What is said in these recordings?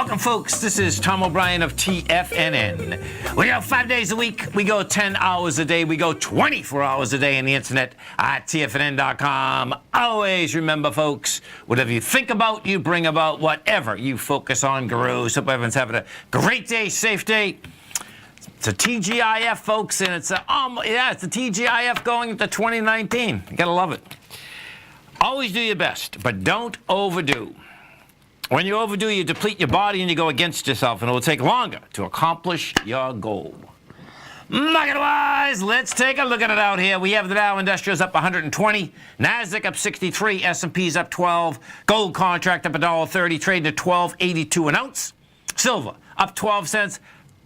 Welcome, folks. This is Tom O'Brien of TFNN. We go 5 days a week. We go 10 hours a day. We go 24 hours a day on the internet at TFNN.com. Always remember, folks, whatever you think about, you bring about. Whatever you focus on grows. Hope everyone's having a great day, safe day. It's a TGIF, folks, and it's a TGIF going into 2019. You gotta love it. Always do your best, but don't overdo. When you overdo, you deplete your body and you go against yourself, and it will take longer to accomplish your goal. Market-wise, let's take a look at it out here. We have the Dow Industrials up 120, NASDAQ up 63, S&P's up 12, gold contract up $1.30, trading at $12.82 an ounce. Silver up 12 cents,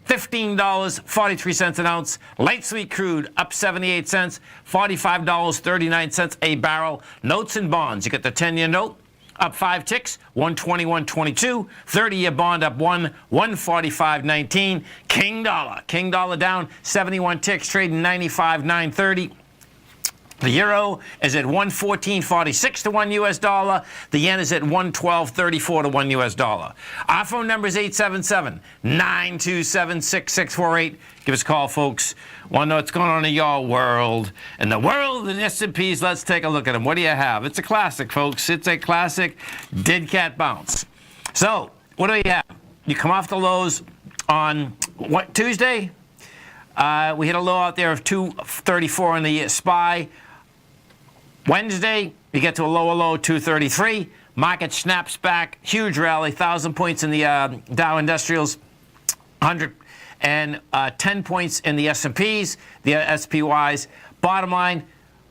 $15.43 an ounce. Light sweet crude up 78 cents, $45.39 a barrel. Notes and bonds, you get the 10-year note up 5 ticks, 121.22. 30-year bond up 145.19. King dollar down 71 ticks, trading 95.930. The euro is at 114.46 to $1 US. The yen is at 112.34 to $1 US. Our phone number is 877-927-6648. Give us a call, folks. Want to know what's going on in your world. In the world of S&Ps, let's take a look at them. What do you have? It's a classic, folks. It's a classic dead cat bounce. So, what do we have? You come off the lows on Tuesday? We hit a low out there of 234 in the SPY. Wednesday, we get to a lower low, 233. Market snaps back, huge rally, 1,000 points in the Dow Industrials, 110 points in the S&Ps, the SPYs. Bottom line,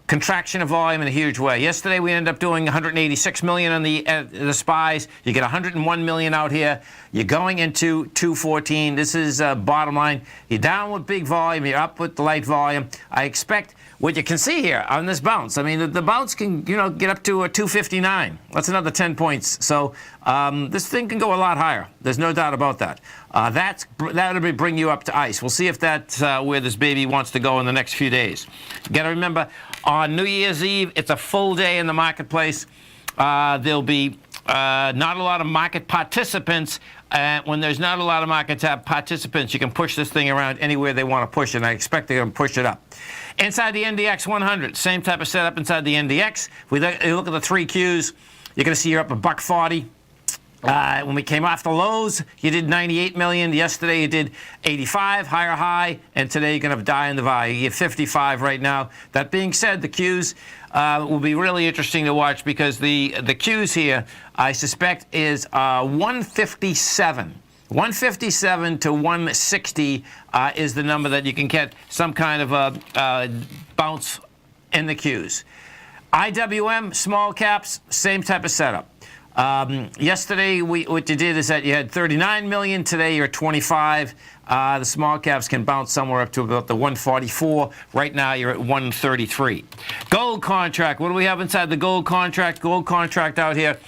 contraction of volume in a huge way. Yesterday, we ended up doing 186 million on the SPYs. You get 101 million out here. You're going into 214. This is bottom line. You're down with big volume. You're up with the light volume. I expect what you can see here on this bounce. I mean, the bounce can, get up to a 259. That's another 10 points. So this thing can go a lot higher. There's no doubt about that. That'll bring you up to ice. We'll see if that's where this baby wants to go in the next few days. You got to remember, on New Year's Eve, it's a full day in the marketplace. There'll be not a lot of market participants. When there's not a lot of market participants, you can push this thing around anywhere they want to push it, and I expect they're going to push it up. Inside the NDX 100, same type of setup inside the NDX. If we look at the 3 Qs, you're going to see you're up $1.40. When we came off the lows, you did 98 million. Yesterday, you did 85, higher high, and today you're going to die in the value. You get 55 right now. That being said, the Qs will be really interesting to watch because the Qs here, I suspect, is 157. 157 to 160 is the number that you can get some kind of a bounce in the Qs. IWM, small caps, same type of setup. Yesterday, what you did is that you had 39 million. Today, you're at 25. The small caps can bounce somewhere up to about the 144. Right now, you're at 133. Gold contract. What do we have inside the gold contract? Gold contract out here.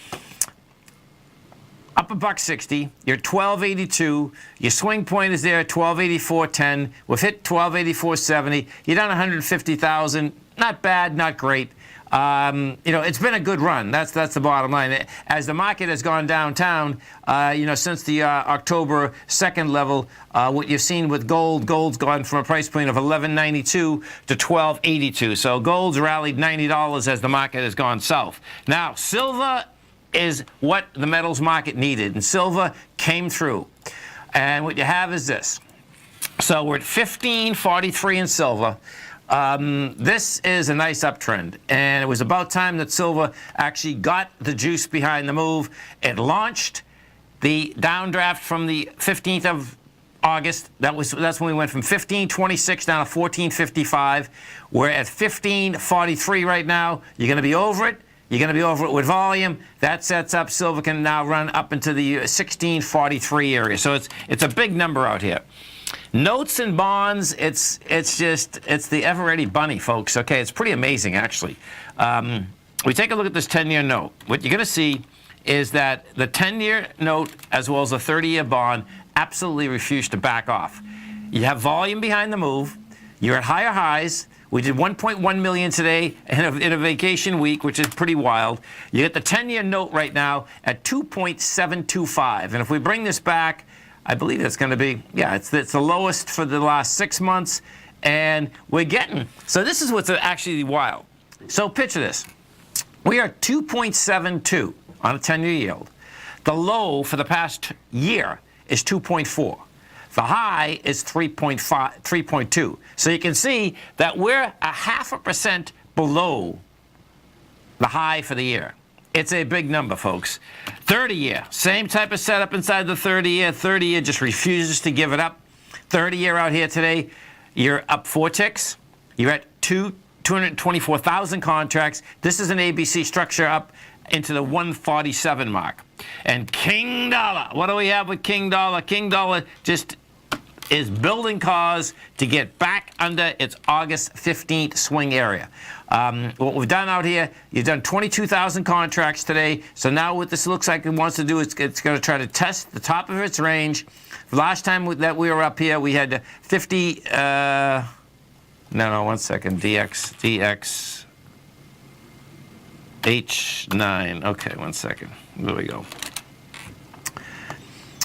Up $1.60, you're at 1282. Your swing point is there at 1284.10. We've hit 1284.70. You're down 150,000. Not bad, not great. It's been a good run. That's the bottom line. As the market has gone downtown, since the October 2nd level, what you've seen with gold's gone from a price point of $11.92 to $12.82. So gold's rallied $90 as the market has gone south. Now, silver is what the metals market needed, and silver came through. And what you have is this. So we're at 15.43 in silver. This is a nice uptrend, and it was about time that silver actually got the juice behind the move. It launched the downdraft from the 15th of August. That's when we went from 15.26 down to 14.55. We're at 15.43 right now. You're going to be over it. You're going to be over it with volume. That sets up silver can now run up into the 16.43 area. So it's a big number out here. Notes and bonds, it's the ever-ready bunny, folks. Okay, it's pretty amazing, actually. We take a look at this 10-year note. What you're going to see is that the 10-year note, as well as the 30-year bond, absolutely refuse to back off. You have volume behind the move. You're at higher highs. We did 1.1 million today in a vacation week, which is pretty wild. You get the 10-year note right now at 2.725. And if we bring this back, I believe it's going to be, yeah, it's the lowest for the last 6 months. And we're getting, so this is what's actually wild. So picture this. We are 2.72 on a 10-year yield. The low for the past year is 2.4. The high is 3.2. So you can see that we're 0.5% below the high for the year. It's a big number, folks. 30-year, same type of setup inside the 30-year. 30-year just refuses to give it up. 30-year out here today, you're up 4 ticks. You're at 224,000 contracts. This is an ABC structure up into the 147 mark. And King Dollar, what do we have with King Dollar? King Dollar just is building cause to get back under its August 15th swing area. What we've done out here, you've done 22,000 contracts today. So now what this looks like it wants to do is it's going to try to test the top of its range. Last time that we were up here, we had 50, one second, DX, H9. Okay, 1 second. There we go.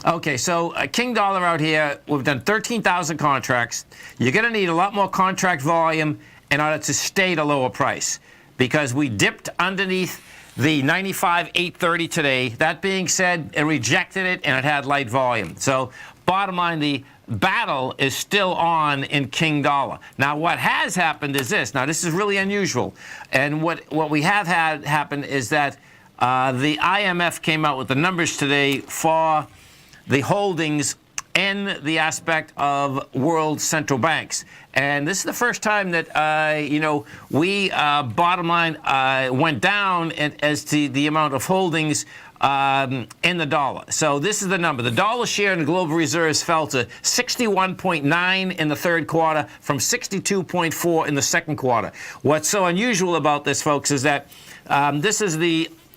Okay, so King Dollar out here, we've done 13,000 contracts. You're going to need a lot more contract volume in order to stay at a lower price because we dipped underneath the 95,830 today. That being said, it rejected it and it had light volume. So bottom line, the battle is still on in King Dollar. Now what has happened is this. Now this is really unusual. And what we have had happen is that the IMF came out with the numbers today for the holdings in the aspect of world central banks. And this is the first time that, we, bottom line, went down as to the amount of holdings in the dollar. So this is the number. The dollar share in the global reserves fell to 61.9 in the third quarter from 62.4 in the second quarter. What's so unusual about this, folks, is that this is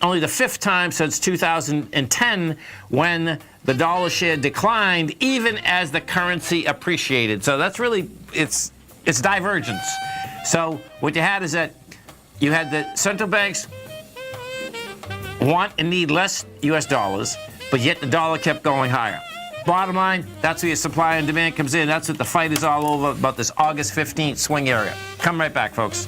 only the 5th time since 2010 when the dollar share declined, even as the currency appreciated. So that's really, it's divergence. So what you had is that you had the central banks want and need less U.S. dollars, but yet the dollar kept going higher. Bottom line, that's where your supply and demand comes in. That's what the fight is all over about this August 15th swing area. Come right back, folks.